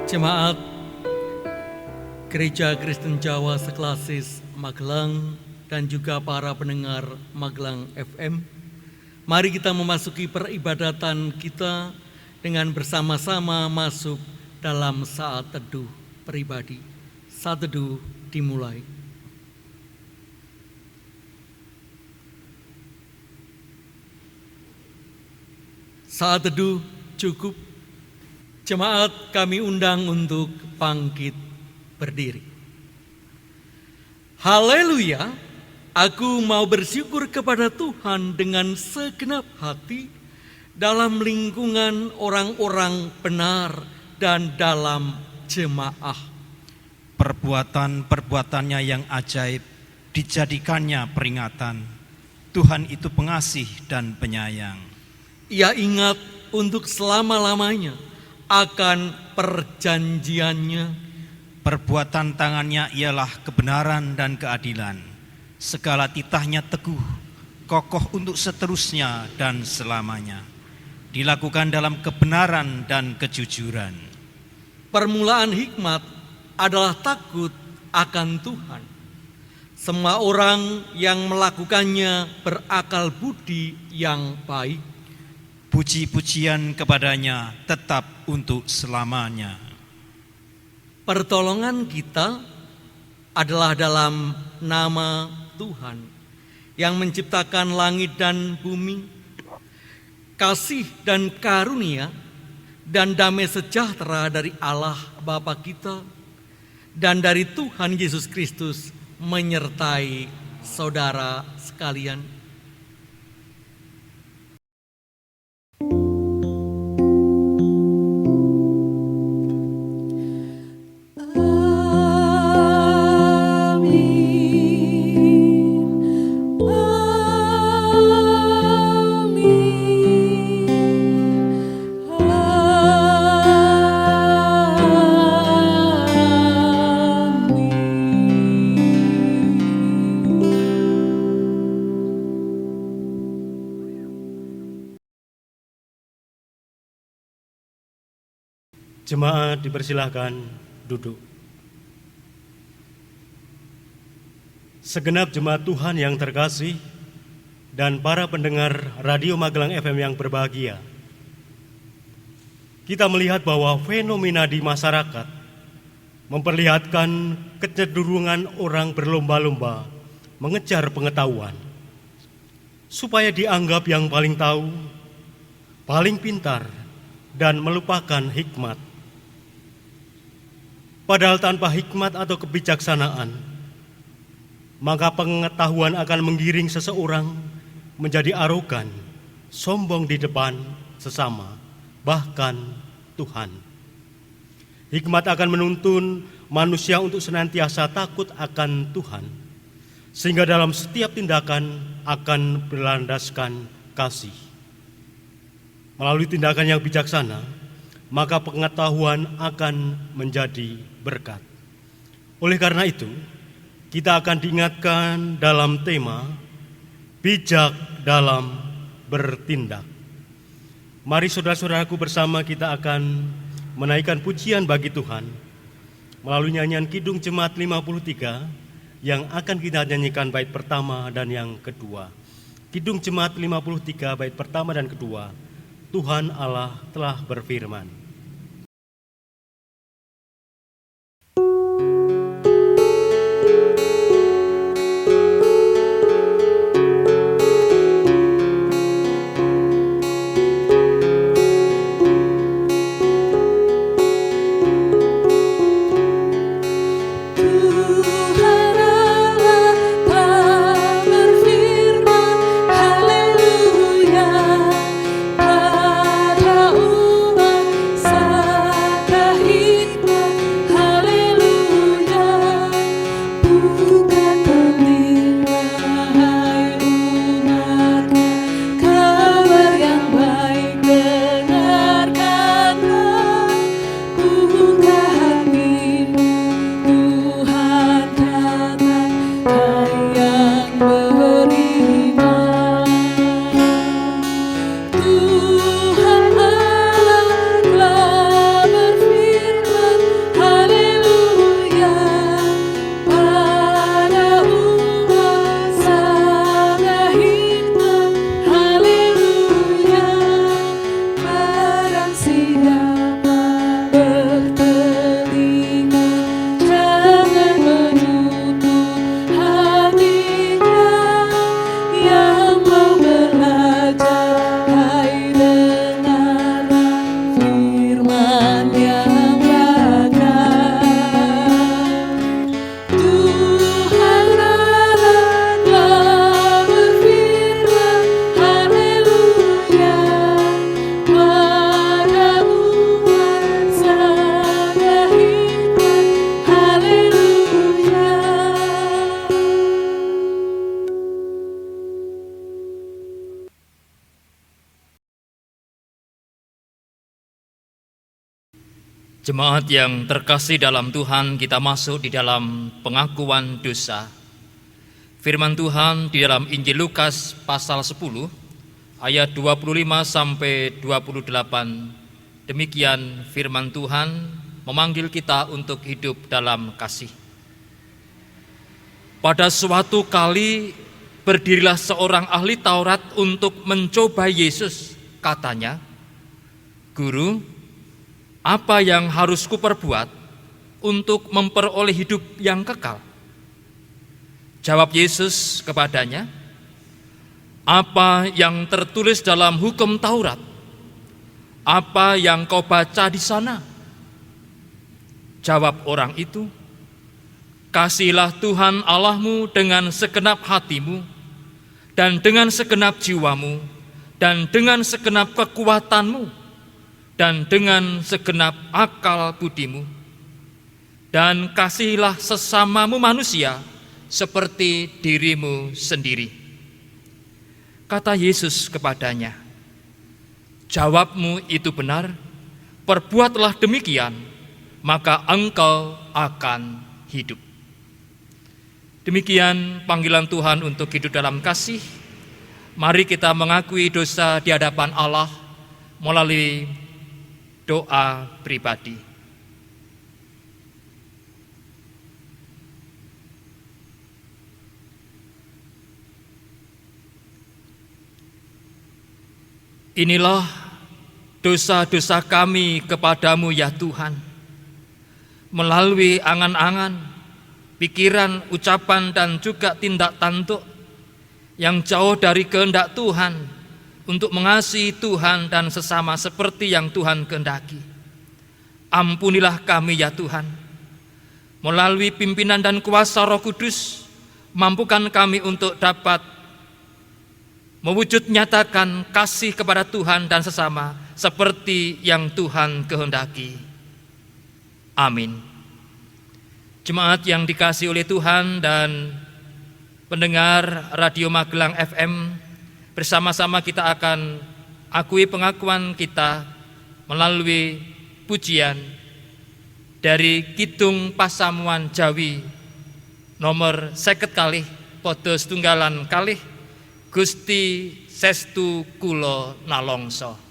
Jemaat Gereja Kristen Jawa Seklasis Magelang dan juga para pendengar Magelang FM, mari kita memasuki peribadatan kita dengan bersama-sama masuk dalam saat teduh pribadi. Saat teduh dimulai. Saat teduh cukup. Jemaat kami undang untuk bangkit berdiri. Haleluya, aku mau bersyukur kepada Tuhan dengan segenap hati dalam lingkungan orang-orang benar dan dalam jemaah. Perbuatan-perbuatannya yang ajaib dijadikannya peringatan. Tuhan itu pengasih dan penyayang. Ia ingat untuk selama-lamanya akan perjanjiannya. Perbuatan tangannya ialah kebenaran dan keadilan. Segala titahnya teguh, kokoh untuk seterusnya dan selamanya. Dilakukan dalam kebenaran dan kejujuran. Permulaan hikmat adalah takut akan Tuhan. Semua orang yang melakukannya berakal budi yang baik. Puji-pujian kepadanya tetap untuk selamanya. Pertolongan kita adalah dalam nama Tuhan yang menciptakan langit dan bumi. Kasih dan karunia dan damai sejahtera dari Allah Bapa kita dan dari Tuhan Yesus Kristus menyertai saudara sekalian. Jemaat dipersilahkan duduk. Segenap jemaat Tuhan yang terkasih dan para pendengar Radio Magelang FM yang berbahagia, kita melihat bahwa fenomena di masyarakat memperlihatkan kecenderungan orang berlomba-lomba mengejar pengetahuan supaya dianggap yang paling tahu, paling pintar, dan melupakan hikmat. Padahal tanpa hikmat atau kebijaksanaan, maka pengetahuan akan menggiring seseorang menjadi arogan, sombong di depan sesama, bahkan Tuhan. Hikmat akan menuntun manusia untuk senantiasa takut akan Tuhan, sehingga dalam setiap tindakan akan berlandaskan kasih. Melalui tindakan yang bijaksana, maka pengetahuan akan menjadi berkat. Oleh karena itu, kita akan diingatkan dalam tema bijak dalam bertindak. Mari saudara-saudaraku, bersama kita akan menaikkan pujian bagi Tuhan melalui nyanyian Kidung Jemaat 53 yang akan kita nyanyikan bait pertama dan yang kedua. Kidung Jemaat 53 bait pertama dan kedua. Tuhan Allah telah berfirman. Haleluya, pada umat Jemaat yang terkasih dalam Tuhan, kita masuk di dalam pengakuan dosa. Firman Tuhan di dalam Injil Lukas pasal 10 ayat 25 sampai 28. Demikian firman Tuhan memanggil kita untuk hidup dalam kasih. Pada suatu kali berdirilah seorang ahli Taurat untuk mencoba Yesus. Katanya, "Guru, apa yang harus kuperbuat untuk memperoleh hidup yang kekal?" Jawab Yesus kepadanya, "Apa yang tertulis dalam hukum Taurat? Apa yang kau baca di sana?" Jawab orang itu, "Kasihilah Tuhan Allahmu dengan segenap hatimu, dan dengan segenap jiwamu, dan dengan segenap kekuatanmu, dan dengan segenap akal budimu. Dan kasihilah sesamamu manusia seperti dirimu sendiri." Kata Yesus kepadanya, "Jawabmu itu benar, perbuatlah demikian, maka engkau akan hidup." Demikian panggilan Tuhan untuk hidup dalam kasih. Mari kita mengakui dosa di hadapan Allah melalui doa pribadi. Inilah dosa-dosa kami kepadamu ya Tuhan, melalui angan-angan, pikiran, ucapan, dan juga tindak tanduk yang jauh dari kehendak Tuhan untuk mengasihi Tuhan dan sesama seperti yang Tuhan kehendaki. Ampunilah kami ya Tuhan. Melalui pimpinan dan kuasa Roh Kudus, mampukan kami untuk dapat mewujud nyatakan kasih kepada Tuhan dan sesama seperti yang Tuhan kehendaki. Amin. Jemaat yang dikasihi oleh Tuhan dan pendengar Radio Magelang FM, bersama-sama kita akan akui pengakuan kita melalui pujian dari Kidung Pasamuan Jawi nomor 50 kalih podo setunggalan kalih Gusti Sestu Kula Nalongso.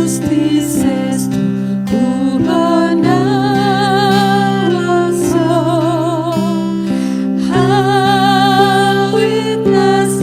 Gusti Sestu Kula Nalongso, awit nas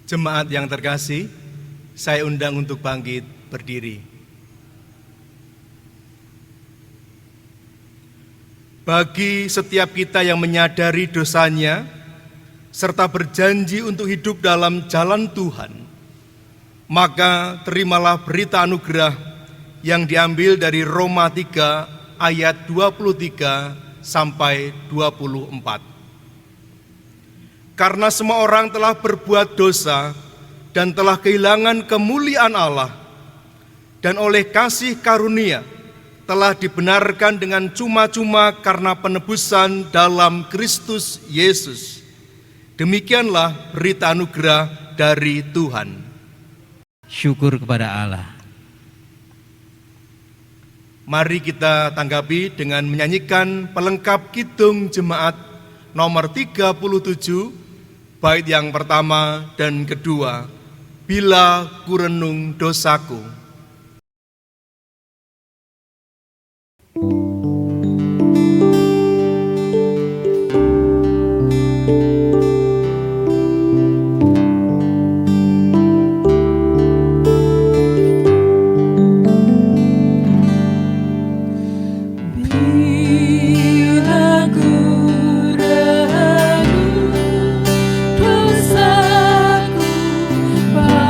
Jemaat yang terkasih, saya undang untuk bangkit berdiri. Bagi setiap kita yang menyadari dosanya, serta berjanji untuk hidup dalam jalan Tuhan, maka terimalah berita anugerah yang diambil dari Roma 3 ayat 23 sampai 24. Karena semua orang telah berbuat dosa dan telah kehilangan kemuliaan Allah, dan oleh kasih karunia telah dibenarkan dengan cuma-cuma karena penebusan dalam Kristus Yesus. Demikianlah berita anugerah dari Tuhan. Syukur kepada Allah. Mari kita tanggapi dengan menyanyikan pelengkap kidung jemaat nomor 37, bait yang pertama dan kedua, Bila Kurenung Dosaku. Bila kurenung dosaku padamu,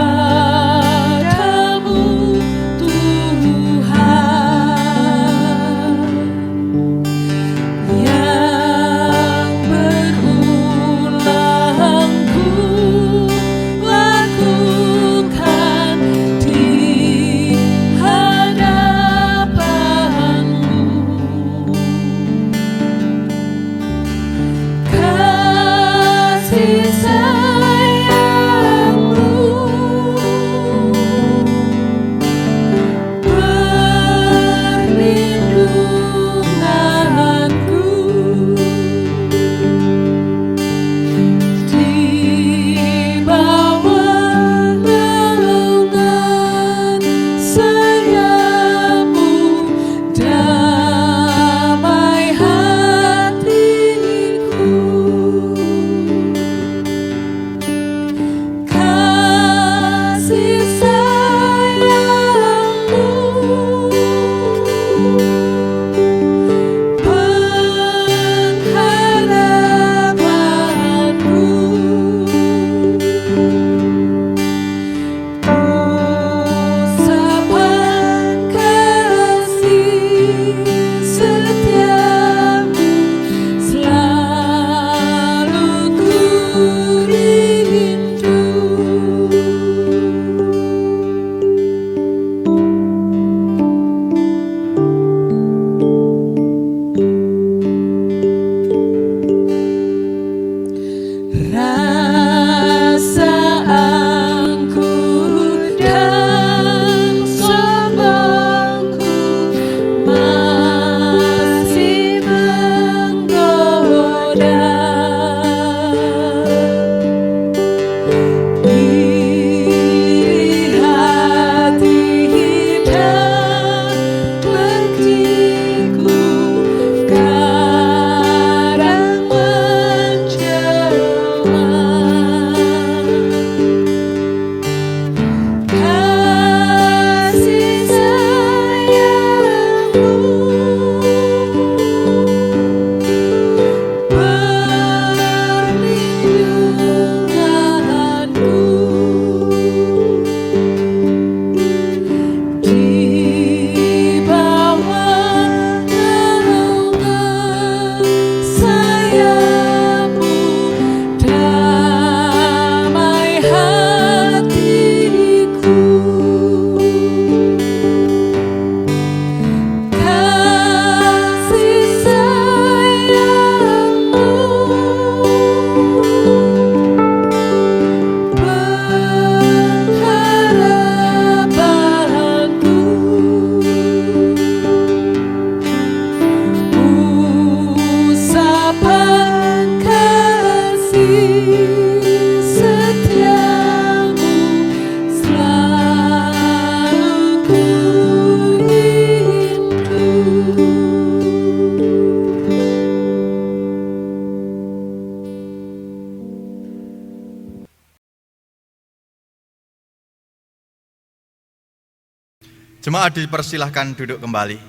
Jemaat dipersilahkan duduk kembali.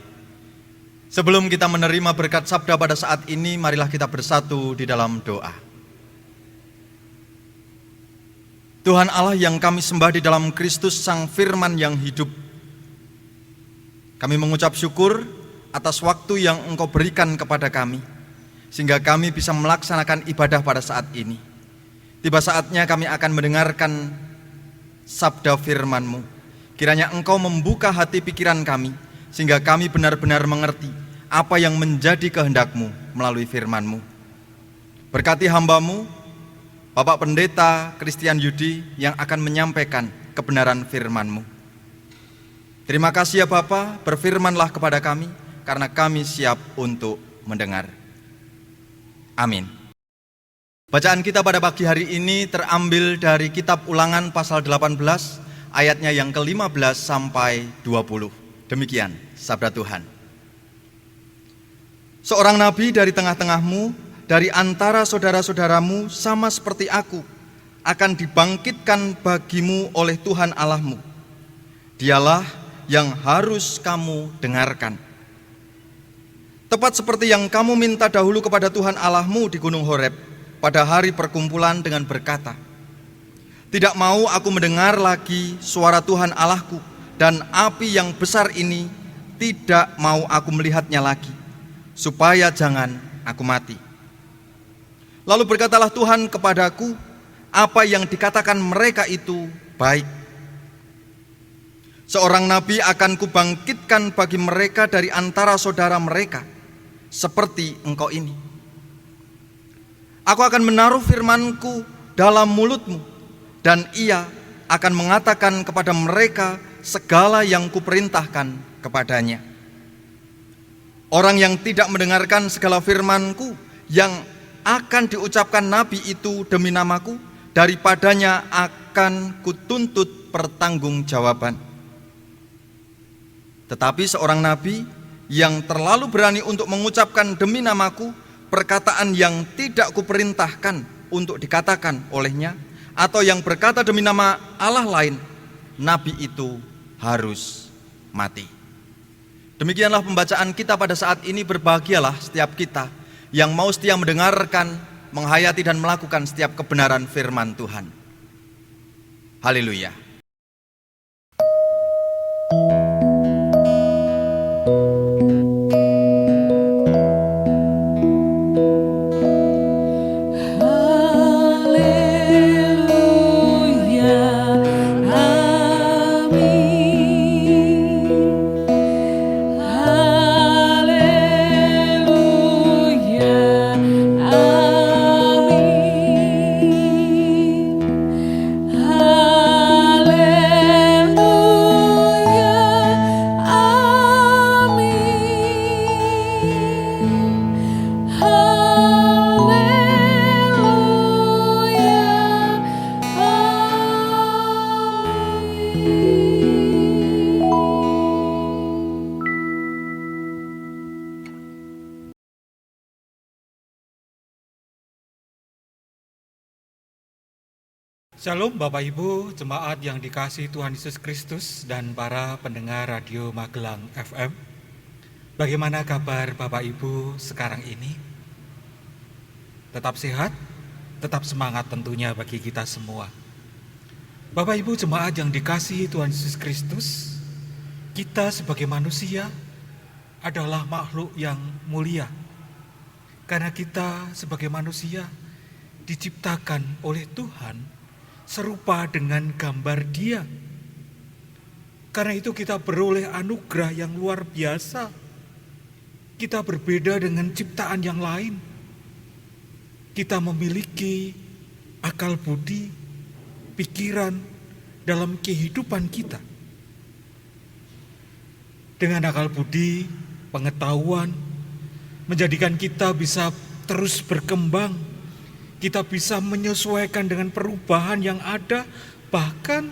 Sebelum kita menerima berkat sabda pada saat ini, marilah kita bersatu di dalam doa. Tuhan Allah yang kami sembah di dalam Kristus Sang Firman yang hidup, kami mengucap syukur atas waktu yang Engkau berikan kepada kami, sehingga kami bisa melaksanakan ibadah pada saat ini. Tiba saatnya kami akan mendengarkan sabda firman-Mu. Kiranya Engkau membuka hati pikiran kami, sehingga kami benar-benar mengerti apa yang menjadi kehendak-Mu melalui firman-Mu. Berkati hamba-Mu, Bapak Pendeta Christian Yudi yang akan menyampaikan kebenaran firman-Mu. Terima kasih ya Bapa, berfirmanlah kepada kami, karena kami siap untuk mendengar. Amin. Bacaan kita pada pagi hari ini terambil dari kitab Ulangan pasal 18, ayatnya yang ke-15 sampai 20. Demikian sabda Tuhan. Seorang nabi dari tengah-tengahmu, dari antara saudara-saudaramu, sama seperti aku, akan dibangkitkan bagimu oleh Tuhan Allahmu. Dialah yang harus kamu dengarkan. Tepat seperti yang kamu minta dahulu kepada Tuhan Allahmu di Gunung Horeb pada hari perkumpulan dengan berkata, tidak mau aku mendengar lagi suara Tuhan Allahku, dan api yang besar ini tidak mau aku melihatnya lagi, supaya jangan aku mati. Lalu berkatalah Tuhan kepadaku, apa yang dikatakan mereka itu baik. Seorang nabi akan kubangkitkan bagi mereka dari antara saudara mereka, seperti engkau ini. Aku akan menaruh firmanku dalam mulutmu, dan ia akan mengatakan kepada mereka segala yang kuperintahkan kepadanya. Orang yang tidak mendengarkan segala firmanku yang akan diucapkan nabi itu demi namaku, daripadanya akan kutuntut pertanggungjawaban. Tetapi seorang nabi yang terlalu berani untuk mengucapkan demi namaku perkataan yang tidak kuperintahkan untuk dikatakan olehnya, atau yang berkata demi nama Allah lain, nabi itu harus mati. Demikianlah pembacaan kita pada saat ini. Berbahagialah setiap kita yang mau setia mendengarkan, menghayati dan melakukan setiap kebenaran firman Tuhan. Haleluya. Shalom Bapak Ibu, jemaat yang dikasihi Tuhan Yesus Kristus dan para pendengar Radio Magelang FM. Bagaimana kabar Bapak Ibu sekarang ini? Tetap sehat, tetap semangat tentunya bagi kita semua. Bapak Ibu jemaat yang dikasihi Tuhan Yesus Kristus, kita sebagai manusia adalah makhluk yang mulia. Karena kita sebagai manusia diciptakan oleh Tuhan serupa dengan gambar Dia. Karena itu kita beroleh anugerah yang luar biasa. Kita berbeda dengan ciptaan yang lain. Kita memiliki akal budi, pikiran dalam kehidupan kita. Dengan akal budi, pengetahuan, menjadikan kita bisa terus berkembang. Kita bisa menyesuaikan dengan perubahan yang ada, bahkan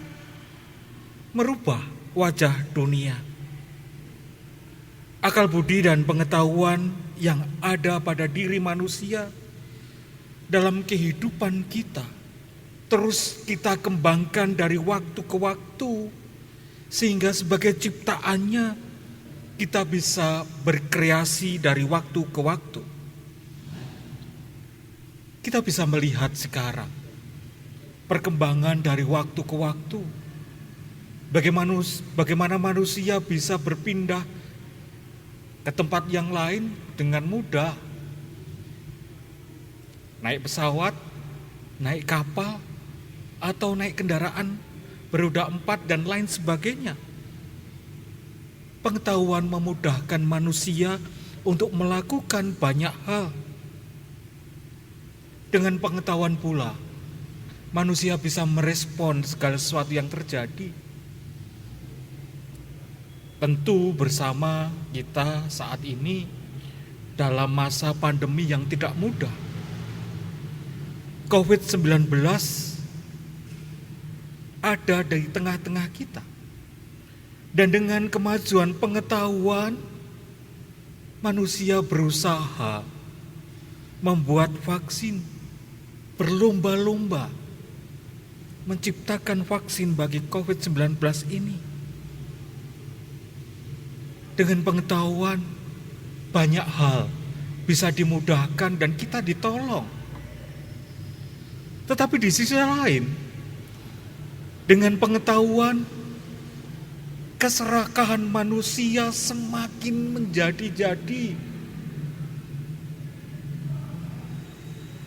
merubah wajah dunia. Akal budi dan pengetahuan yang ada pada diri manusia dalam kehidupan kita terus kita kembangkan dari waktu ke waktu, sehingga sebagai ciptaannya kita bisa berkreasi dari waktu ke waktu. Kita bisa melihat sekarang perkembangan dari waktu ke waktu. Bagaimana manusia bisa berpindah ke tempat yang lain dengan mudah. Naik pesawat, naik kapal, atau naik kendaraan beroda 4 dan lain sebagainya. Pengetahuan memudahkan manusia untuk melakukan banyak hal. Dengan pengetahuan pula, manusia bisa merespon segala sesuatu yang terjadi. Tentu bersama kita saat ini dalam masa pandemi yang tidak mudah. COVID-19 ada di tengah-tengah kita. Dan dengan kemajuan pengetahuan, manusia berusaha membuat vaksin, berlomba-lomba menciptakan vaksin bagi COVID-19 ini. Dengan pengetahuan, banyak hal bisa dimudahkan dan kita ditolong. Tetapi di sisi lain, dengan pengetahuan, keserakahan manusia semakin menjadi-jadi.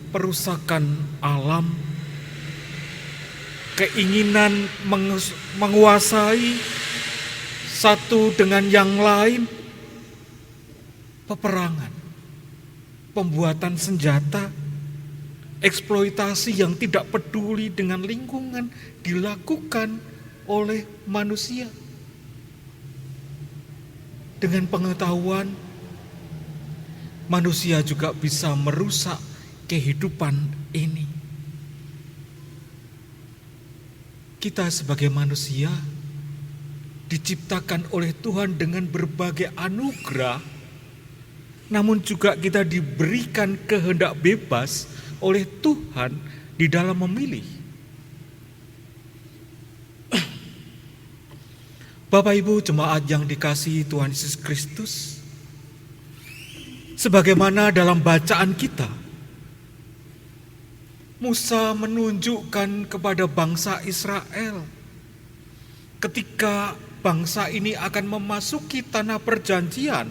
Perusakan alam, keinginan menguasai satu dengan yang lain, peperangan, pembuatan senjata, eksploitasi yang tidak peduli dengan lingkungan dilakukan oleh manusia. Dengan pengetahuan, manusia juga bisa merusak kehidupan ini. Kita sebagai manusia diciptakan oleh Tuhan dengan berbagai anugerah, namun juga kita diberikan kehendak bebas oleh Tuhan di dalam memilih. Bapak Ibu jemaat yang dikasihi Tuhan Yesus Kristus, sebagaimana dalam bacaan kita, Musa menunjukkan kepada bangsa Israel ketika bangsa ini akan memasuki tanah perjanjian,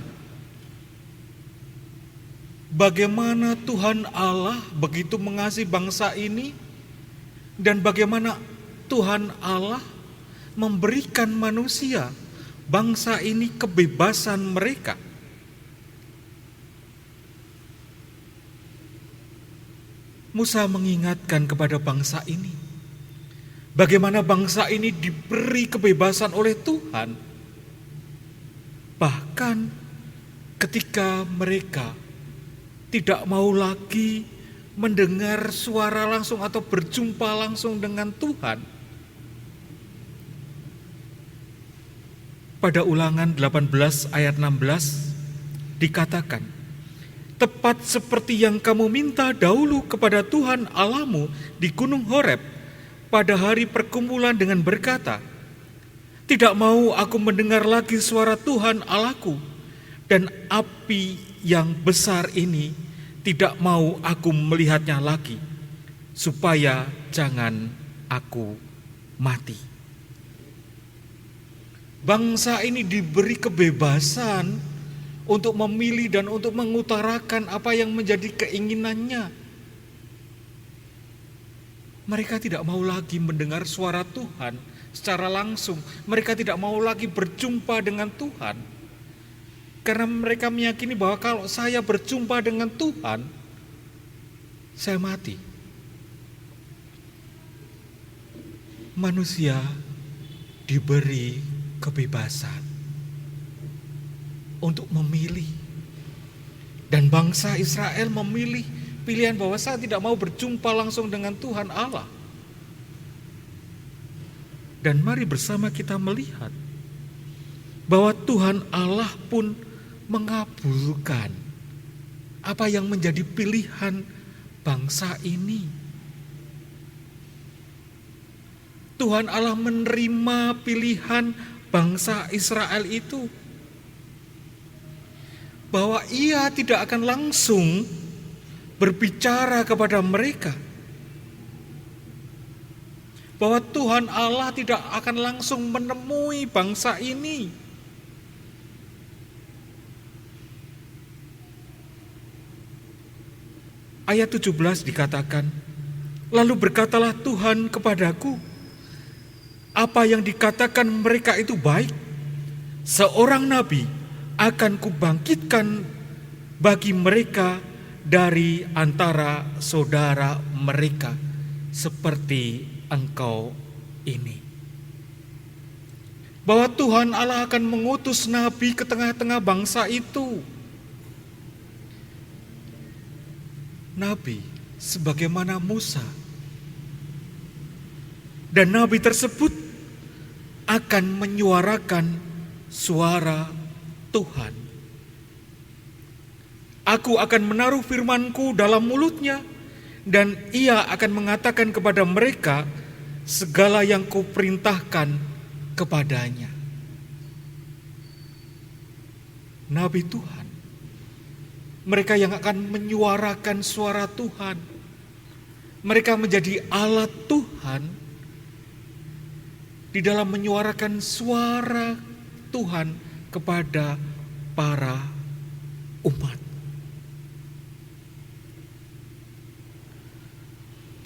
bagaimana Tuhan Allah begitu mengasihi bangsa ini dan bagaimana Tuhan Allah memberikan manusia, bangsa ini kebebasan mereka. Musa mengingatkan kepada bangsa ini, bagaimana bangsa ini diberi kebebasan oleh Tuhan. Bahkan ketika mereka tidak mau lagi mendengar suara langsung atau berjumpa langsung dengan Tuhan. Pada Ulangan 18 ayat 16 dikatakan, tepat seperti yang kamu minta dahulu kepada Tuhan Allahmu di Gunung Horeb pada hari perkumpulan dengan berkata, tidak mau aku mendengar lagi suara Tuhan Allahku, dan api yang besar ini tidak mau aku melihatnya lagi, supaya jangan aku mati. Bangsa ini diberi kebebasan untuk memilih dan untuk mengutarakan apa yang menjadi keinginannya. Mereka tidak mau lagi mendengar suara Tuhan secara langsung. Mereka tidak mau lagi berjumpa dengan Tuhan. Karena mereka meyakini bahwa kalau saya berjumpa dengan Tuhan, saya mati. Manusia diberi kebebasan untuk memilih. Dan bangsa Israel memilih pilihan bahwa saya tidak mau berjumpa langsung dengan Tuhan Allah. Dan mari bersama kita melihat bahwa Tuhan Allah pun mengabulkan apa yang menjadi pilihan bangsa ini. Tuhan Allah menerima pilihan bangsa Israel itu, bahwa Ia tidak akan langsung berbicara kepada mereka, bahwa Tuhan Allah tidak akan langsung menemui bangsa ini. Ayat 17 dikatakan, lalu berkatalah Tuhan kepadaku, apa yang dikatakan mereka itu baik. Seorang nabi akan kubangkitkan bagi mereka dari antara saudara mereka, seperti engkau ini. Bahwa Tuhan Allah akan mengutus nabi ke tengah-tengah bangsa itu. Nabi sebagaimana Musa. Dan nabi tersebut akan menyuarakan suara Tuhan. Aku akan menaruh firman-Ku dalam mulutnya, dan ia akan mengatakan kepada mereka segala yang Kuperintahkan kepadanya. Nabi Tuhan, mereka yang akan menyuarakan suara Tuhan, mereka menjadi alat Tuhan di dalam menyuarakan suara Tuhan kepada para umat.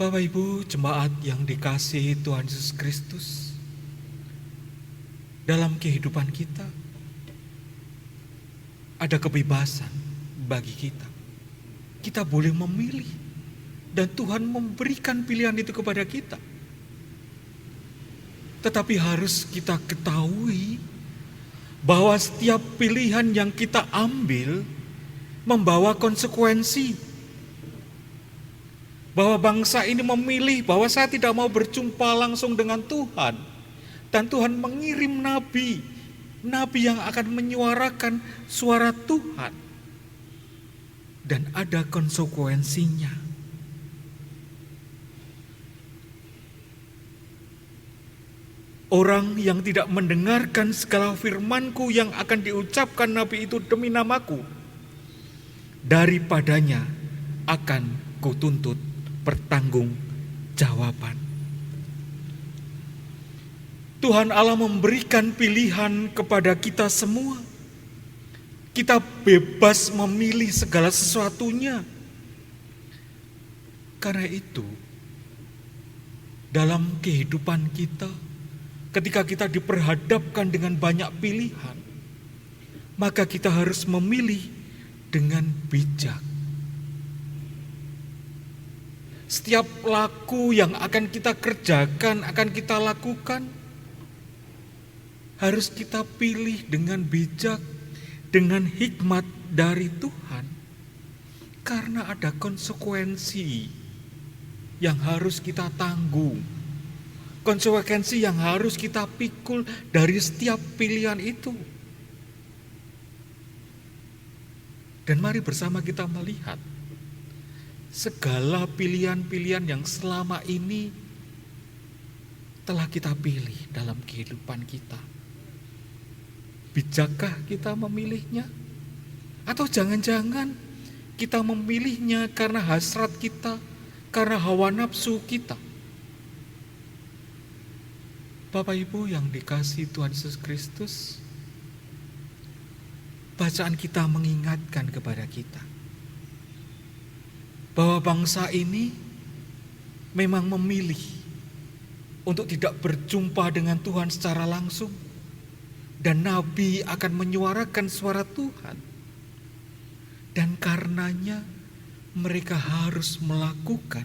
Bapak Ibu jemaat yang dikasihi Tuhan Yesus Kristus, dalam kehidupan kita ada kebebasan bagi kita. Kita boleh memilih, dan Tuhan memberikan pilihan itu kepada kita. Tetapi harus kita ketahui bahwa setiap pilihan yang kita ambil membawa konsekuensi. Bahwa bangsa ini memilih bahwa saya tidak mau berjumpa langsung dengan Tuhan. Dan Tuhan mengirim nabi yang akan menyuarakan suara Tuhan. Dan ada konsekuensinya. Orang yang tidak mendengarkan segala firman-Ku yang akan diucapkan nabi itu demi nama-Ku, daripadanya akan Kutuntut pertanggungjawaban. Tuhan Allah memberikan pilihan kepada kita semua. Kita bebas memilih segala sesuatunya. Karena itu, dalam kehidupan kita, ketika kita diperhadapkan dengan banyak pilihan, maka kita harus memilih dengan bijak. Setiap laku yang akan kita kerjakan, akan kita lakukan, harus kita pilih dengan bijak, dengan hikmat dari Tuhan. Karena ada konsekuensi yang harus kita tanggung. Konsekuensi yang harus kita pikul dari setiap pilihan itu. Dan mari bersama kita melihat segala pilihan-pilihan yang selama ini telah kita pilih dalam kehidupan kita. Bijakkah kita memilihnya? Atau jangan-jangan kita memilihnya karena hasrat kita, karena hawa nafsu kita? Bapak Ibu yang dikasihi Tuhan Yesus Kristus, bacaan kita mengingatkan kepada kita bahwa bangsa ini memang memilih untuk tidak berjumpa dengan Tuhan secara langsung, dan nabi akan menyuarakan suara Tuhan, dan karenanya mereka harus melakukan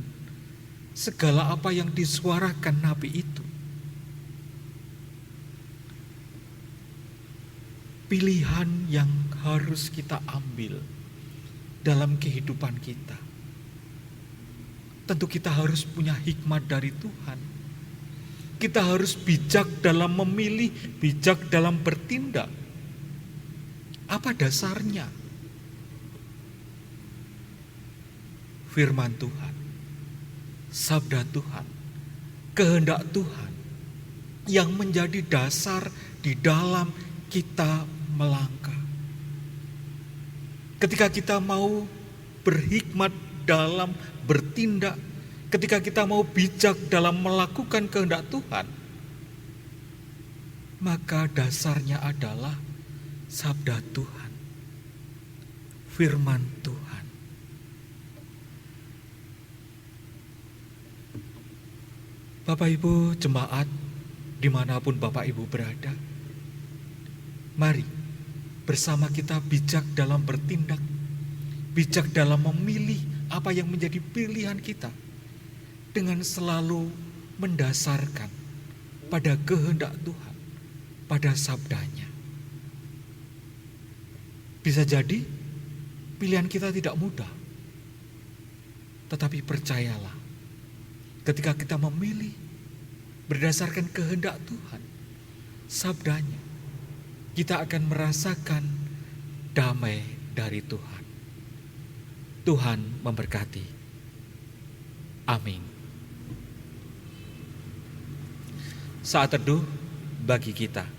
segala apa yang disuarakan nabi itu. Pilihan yang harus kita ambil dalam kehidupan kita, tentu kita harus punya hikmat dari Tuhan. Kita harus bijak dalam memilih, bijak dalam bertindak. Apa dasarnya? Firman Tuhan, sabda Tuhan, kehendak Tuhan yang menjadi dasar di dalam kita melangkah. Ketika kita mau berhikmat dalam bertindak, ketika kita mau bijak dalam melakukan kehendak Tuhan, maka dasarnya adalah sabda Tuhan, firman Tuhan. Bapak Ibu jemaat, dimanapun Bapak Ibu berada, mari bersama kita bijak dalam bertindak, bijak dalam memilih apa yang menjadi pilihan kita, dengan selalu mendasarkan pada kehendak Tuhan, pada sabdanya. Bisa jadi pilihan kita tidak mudah, tetapi percayalah, ketika kita memilih berdasarkan kehendak Tuhan, sabdanya, kita akan merasakan damai dari Tuhan. Tuhan memberkati. Amin. Saat teduh bagi kita.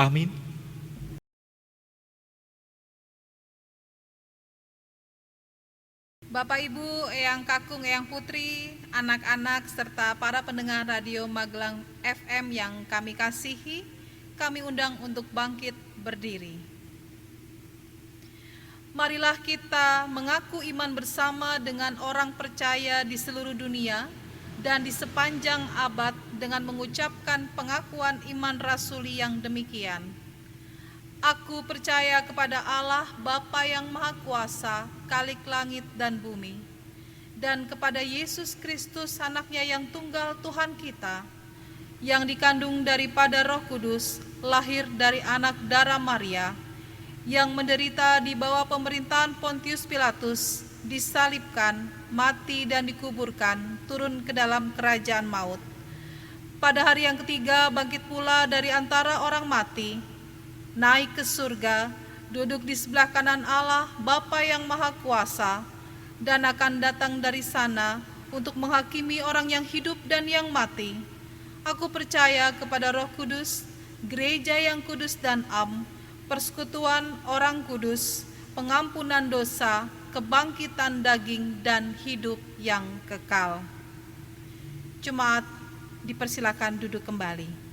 Amin. Bapak Ibu, Eyang Kakung, Eyang Putri, anak-anak serta para pendengar Radio Magelang FM yang kami kasihi, kami undang untuk bangkit berdiri. Marilah kita mengaku iman bersama dengan orang percaya di seluruh dunia dan di sepanjang abad dengan mengucapkan pengakuan iman rasuli yang demikian. Aku percaya kepada Allah Bapa yang Maha Kuasa, Khalik langit dan bumi, dan kepada Yesus Kristus anaknya yang tunggal Tuhan kita, yang dikandung daripada Roh Kudus, lahir dari anak darah Maria, yang menderita di bawah pemerintahan Pontius Pilatus, disalibkan, mati dan dikuburkan, turun ke dalam kerajaan maut. Pada hari yang ketiga bangkit pula dari antara orang mati, naik ke surga, duduk di sebelah kanan Allah Bapa yang Maha Kuasa, dan akan datang dari sana untuk menghakimi orang yang hidup dan yang mati. Aku percaya kepada Roh Kudus, gereja yang kudus dan am, persekutuan orang kudus, pengampunan dosa, kebangkitan daging, dan hidup yang kekal. Jemaat dipersilakan duduk kembali.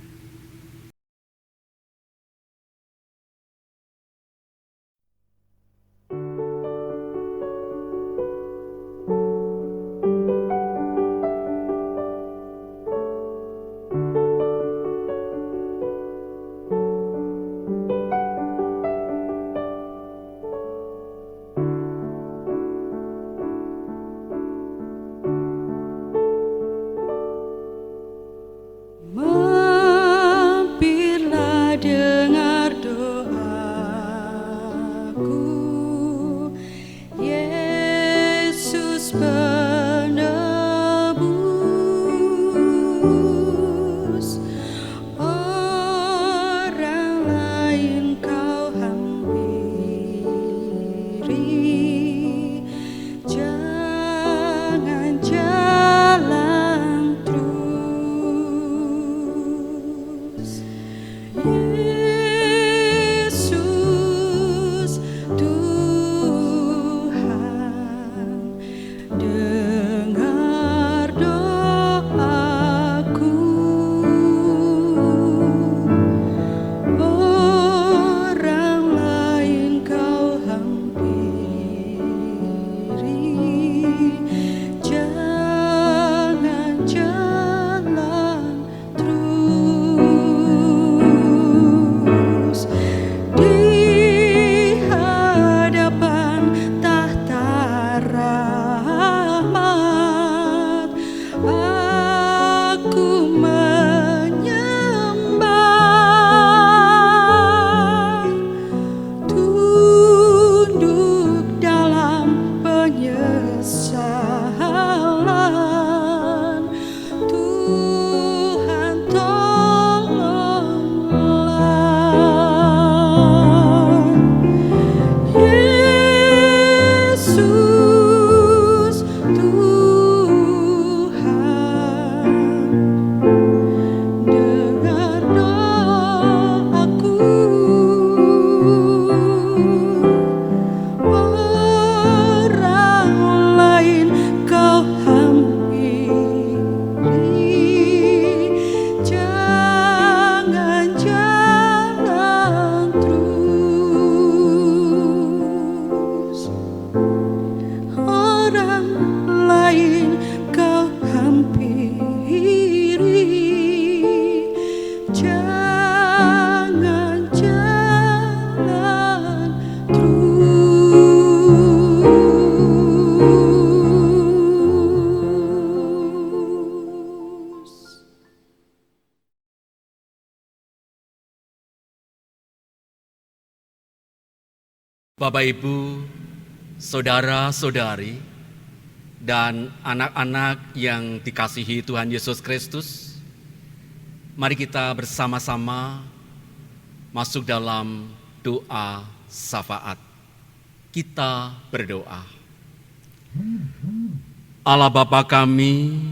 Orang lain kau hampiri, jangan jalan terus. Yesus Tuhan, dengar doaku. Orang lain kau hampiri, jangan jalan terus. Di hadapan tahta rahmat aku menyembah, tunduk dalam penyesalan. Tuhan tolonglah. Yesus Tuhan, dengar doaku. Orang lain kau hampiri, jangan jalan terus. Orang lain kau hampiri, jangan jalan terus. Bapak Ibu, saudara-saudari, dan anak-anak yang dikasihi Tuhan Yesus Kristus, mari kita bersama-sama masuk dalam doa syafaat. Kita berdoa. Allah Bapa kami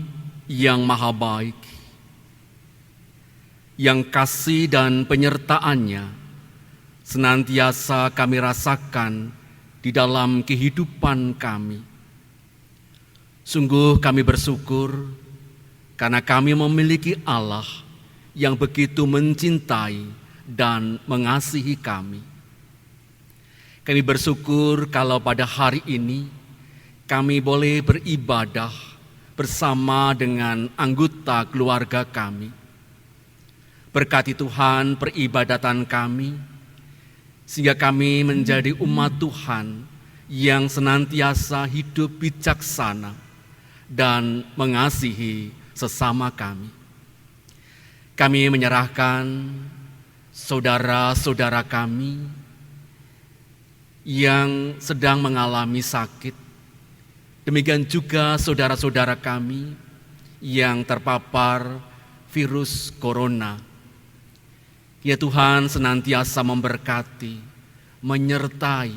yang maha baik, yang kasih dan penyertaan-Nya senantiasa kami rasakan di dalam kehidupan kami. Sungguh kami bersyukur karena kami memiliki Allah yang begitu mencintai dan mengasihi kami. Kami bersyukur kalau pada hari ini kami boleh beribadah bersama dengan anggota keluarga kami. Berkati Tuhan peribadatan kami, sehingga kami menjadi umat Tuhan yang senantiasa hidup bijaksana dan mengasihi sesama kami. Kami menyerahkan saudara-saudara kami yang sedang mengalami sakit. Demikian juga saudara-saudara kami yang terpapar virus corona. Ya Tuhan senantiasa memberkati, menyertai,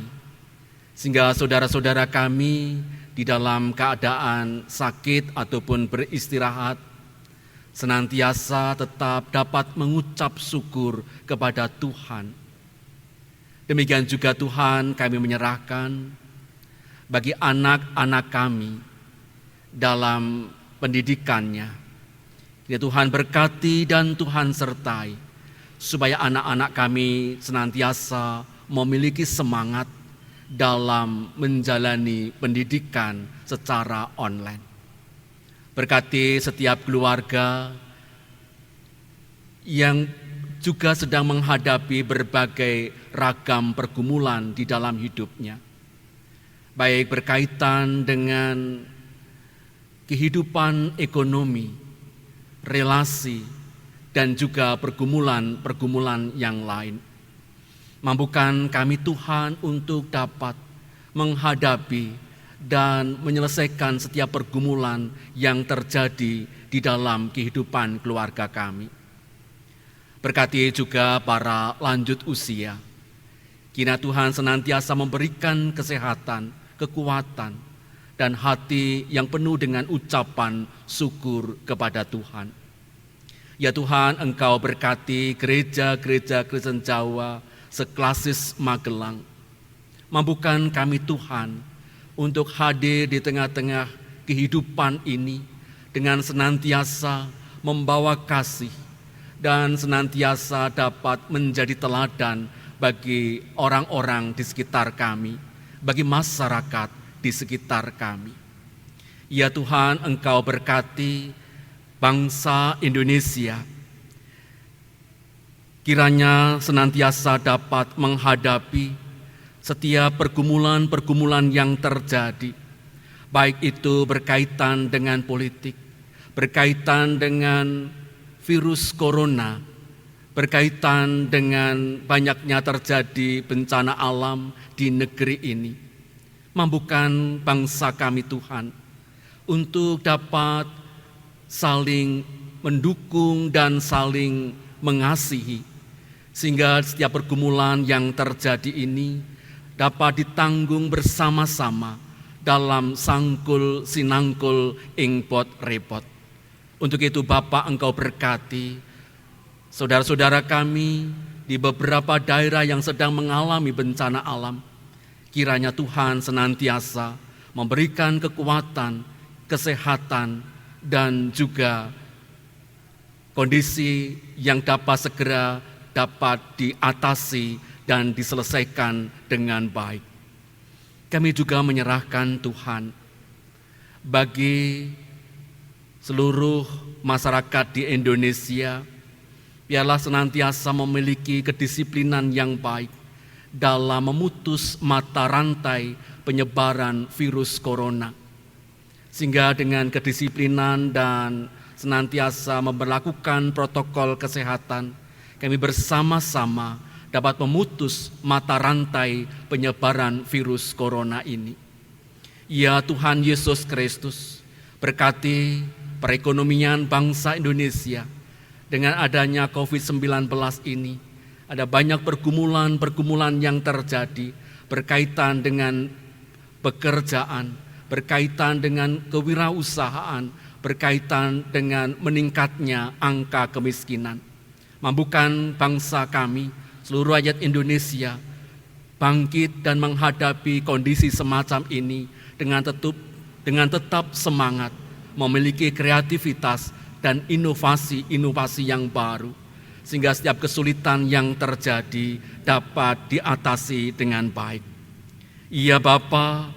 sehingga saudara-saudara kami di dalam keadaan sakit ataupun beristirahat, senantiasa tetap dapat mengucap syukur kepada Tuhan. Demikian juga Tuhan kami menyerahkan bagi anak-anak kami dalam pendidikannya. Ya Tuhan berkati dan Tuhan sertai, supaya anak-anak kami senantiasa memiliki semangat dalam menjalani pendidikan secara online. Berkati setiap keluarga yang juga sedang menghadapi berbagai ragam pergumulan di dalam hidupnya, baik berkaitan dengan kehidupan ekonomi, relasi, dan juga pergumulan-pergumulan yang lain. Mampukan kami Tuhan untuk dapat menghadapi dan menyelesaikan setiap pergumulan yang terjadi di dalam kehidupan keluarga kami. Berkati juga para lanjut usia. Kiranya Tuhan senantiasa memberikan kesehatan, kekuatan, dan hati yang penuh dengan ucapan syukur kepada Tuhan. Ya Tuhan, Engkau berkati gereja-gereja Kristen Jawa seklasis Magelang. Mampukan kami Tuhan untuk hadir di tengah-tengah kehidupan ini dengan senantiasa membawa kasih dan senantiasa dapat menjadi teladan bagi orang-orang di sekitar kami, bagi masyarakat di sekitar kami. Ya Tuhan, Engkau berkati bangsa Indonesia. Kiranya senantiasa dapat menghadapi setiap pergumulan-pergumulan yang terjadi, baik itu berkaitan dengan politik, berkaitan dengan virus corona, berkaitan dengan banyaknya terjadi bencana alam di negeri ini. Mampukan bangsa kami Tuhan untuk dapat saling mendukung dan saling mengasihi, sehingga setiap pergumulan yang terjadi ini dapat ditanggung bersama-sama dalam sangkul sinangkul ing pot repot. Untuk itu Bapak, Engkau berkati saudara-saudara kami di beberapa daerah yang sedang mengalami bencana alam. Kiranya Tuhan senantiasa memberikan kekuatan, kesehatan, dan juga kondisi yang dapat segera dapat diatasi dan diselesaikan dengan baik. Kami juga menyerahkan Tuhan bagi seluruh masyarakat di Indonesia, biarlah senantiasa memiliki kedisiplinan yang baik dalam memutus mata rantai penyebaran virus corona. Sehingga dengan kedisiplinan dan senantiasa memberlakukan protokol kesehatan, kami bersama-sama dapat memutus mata rantai penyebaran virus corona ini. Ya Tuhan Yesus Kristus, berkati perekonomian bangsa Indonesia. Dengan adanya COVID-19 ini, ada banyak pergumulan-pergumulan yang terjadi berkaitan dengan pekerjaan, berkaitan dengan kewirausahaan, berkaitan dengan meningkatnya angka kemiskinan. Mampukan bangsa kami, seluruh rakyat Indonesia, bangkit dan menghadapi kondisi semacam ini dengan tetap semangat, memiliki kreativitas dan inovasi-inovasi yang baru, sehingga setiap kesulitan yang terjadi dapat diatasi dengan baik. Ya Bapa,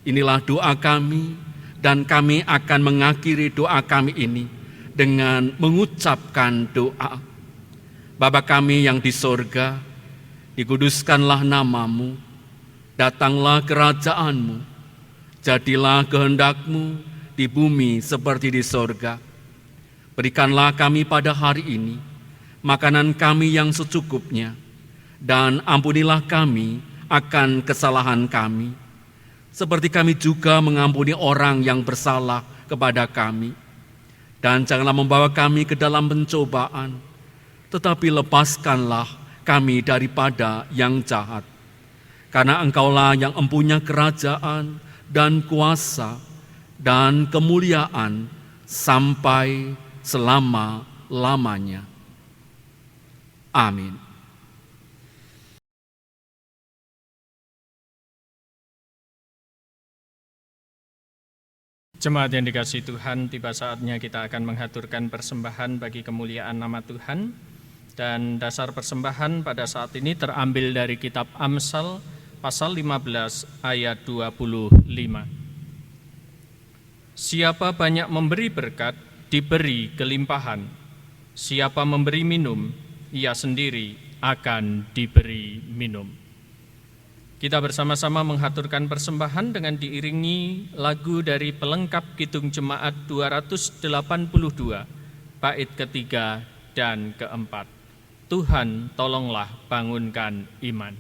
inilah doa kami, dan kami akan mengakhiri doa kami ini dengan mengucapkan doa. Bapa kami yang di sorga, dikuduskanlah namamu, datanglah kerajaanmu, jadilah kehendak-Mu di bumi seperti di sorga. Berikanlah kami pada hari ini makanan kami yang secukupnya, dan ampunilah kami akan kesalahan kami, seperti kami juga mengampuni orang yang bersalah kepada kami. Dan janganlah membawa kami ke dalam pencobaan, tetapi lepaskanlah kami daripada yang jahat. Karena Engkaulah yang empunya kerajaan dan kuasa dan kemuliaan sampai selama-lamanya. Amin. Jemaat yang dikasihi Tuhan, tiba saatnya kita akan menghaturkan persembahan bagi kemuliaan nama Tuhan. Dan dasar persembahan pada saat ini terambil dari kitab Amsal pasal 15 ayat 25. Siapa banyak memberi berkat, diberi kelimpahan. Siapa memberi minum, ia sendiri akan diberi minum. Kita bersama-sama menghaturkan persembahan dengan diiringi lagu dari pelengkap Kidung Jemaat 282, bait ketiga dan keempat. Tuhan, tolonglah bangunkan iman.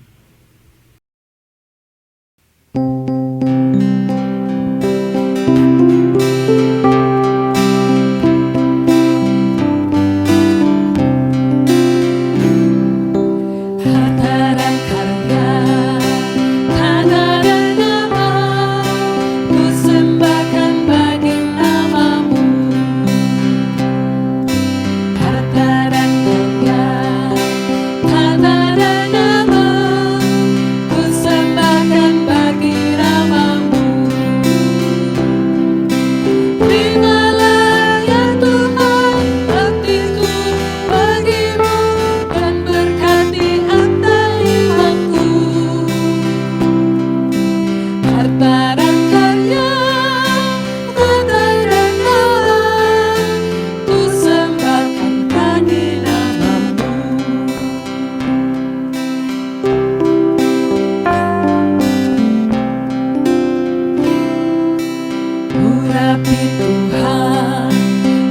Urapi Tuhan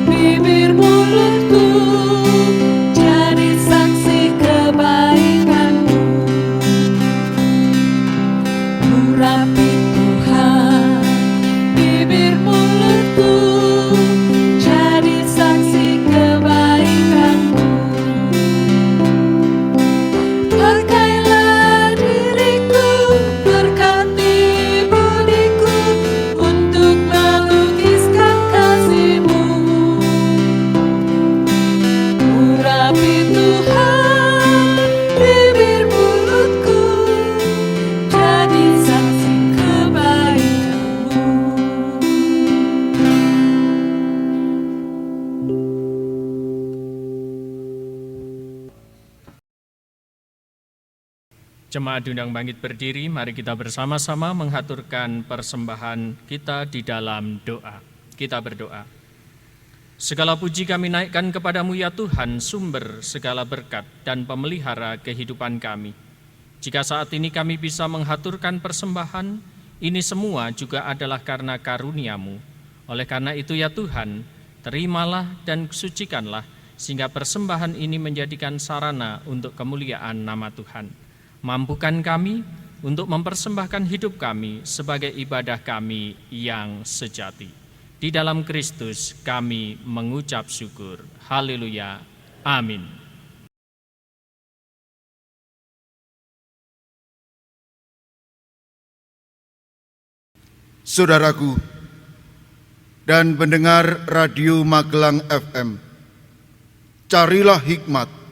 bibir mulutku, jadi saksi kebaikan-Mu. Urapi Tuhan bibir mulutku, jadi saksi kebaikan-Mu. Pakailah diriku, berkati budiku, untuk melukiskan kasih-Mu. Urapi Tuhan bibir mulutku, jadi saksi kebaikan-Mu. Jemaat diundang bangkit berdiri, mari kita bersama-sama menghaturkan persembahan kita di dalam doa. Kita berdoa. Segala puji kami naikkan kepadamu ya Tuhan, sumber segala berkat dan pemelihara kehidupan kami. Jika saat ini kami bisa menghaturkan persembahan, ini semua juga adalah karena karunia-Mu. Oleh karena itu ya Tuhan, terimalah dan sucikanlah, sehingga persembahan ini menjadikan sarana untuk kemuliaan nama Tuhan. Mampukan kami untuk mempersembahkan hidup kami sebagai ibadah kami yang sejati. Di dalam Kristus kami mengucap syukur. Haleluya. Amin. Saudaraku dan pendengar Radio Magelang FM, carilah hikmat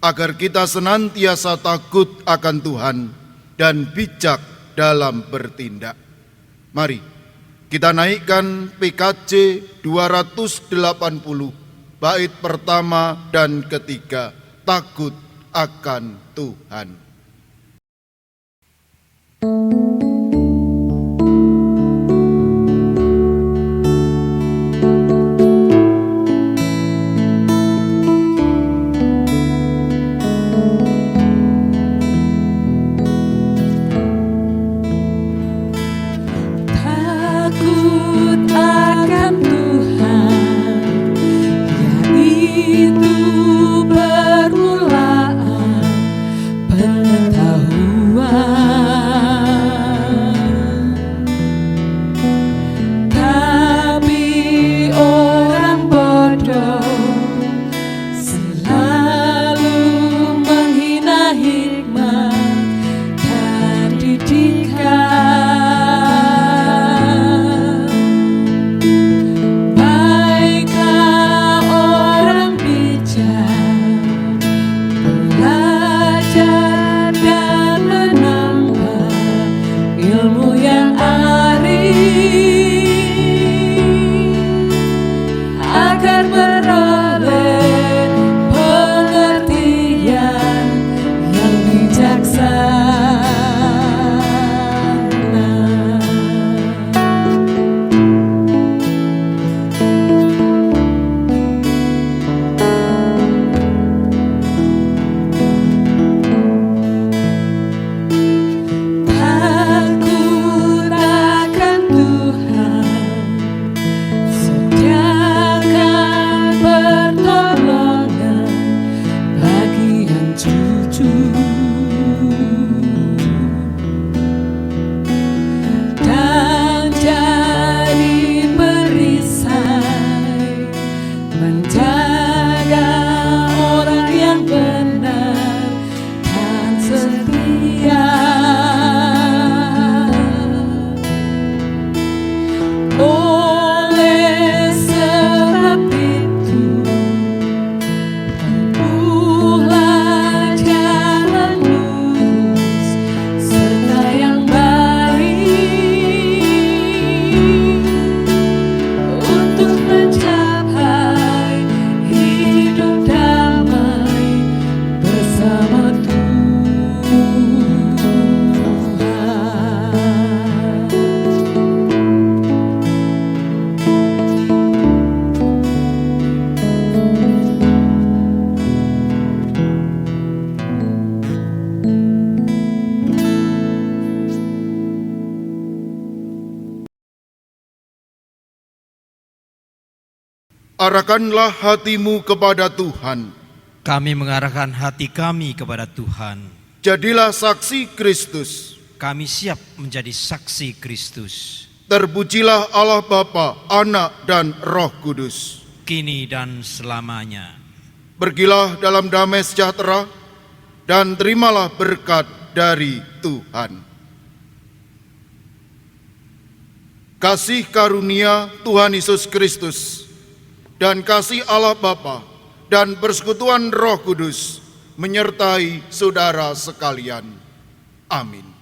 agar kita senantiasa takut akan Tuhan dan bijak dalam bertindak. Mari kita naikkan PKJ 280 bait pertama dan ketiga, takut akan Tuhan. Takut akan Tuhan, yaitu permulaan pengetahuan. arahkanlah hatimu kepada Tuhan. Kami mengarahkan hati kami kepada Tuhan. Jadilah saksi Kristus. Kami siap menjadi saksi Kristus. Terpujilah Allah Bapa, Anak, dan Roh Kudus, kini dan selamanya. Pergilah dalam damai sejahtera, dan terimalah berkat dari Tuhan. Kasih karunia Tuhan Yesus Kristus, dan kasih Allah Bapa, dan persekutuan Roh Kudus, menyertai saudara sekalian. Amin.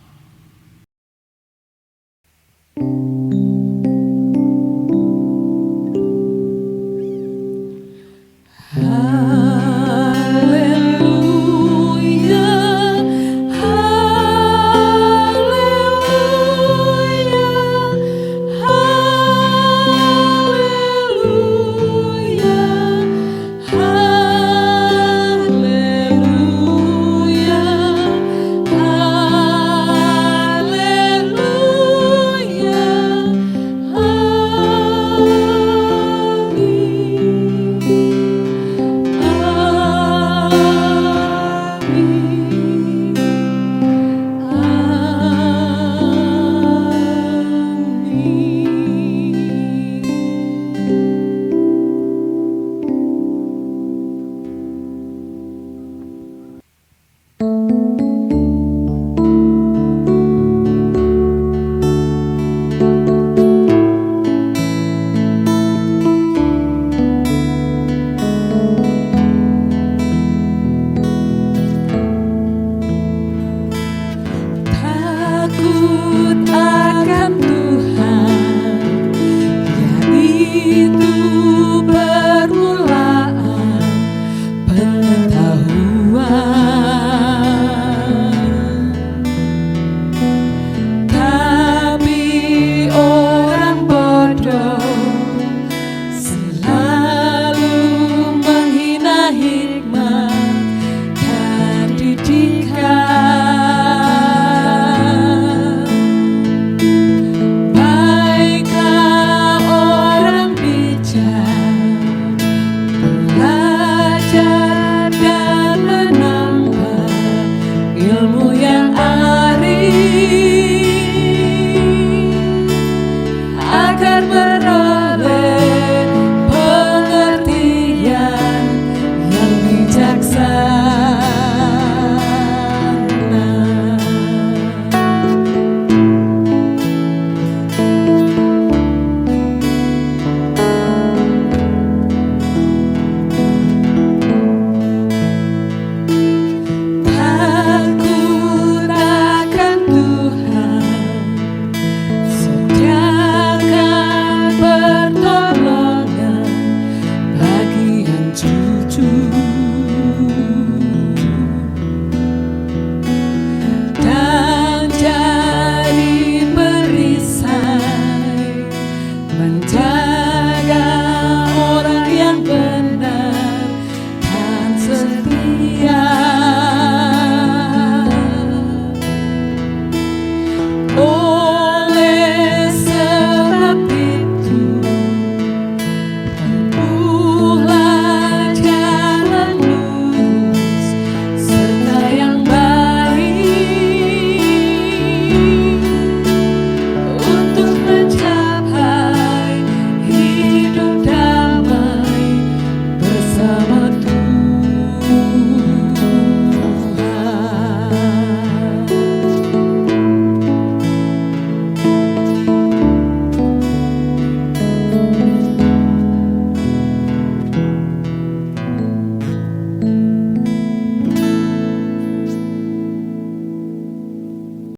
Menjadi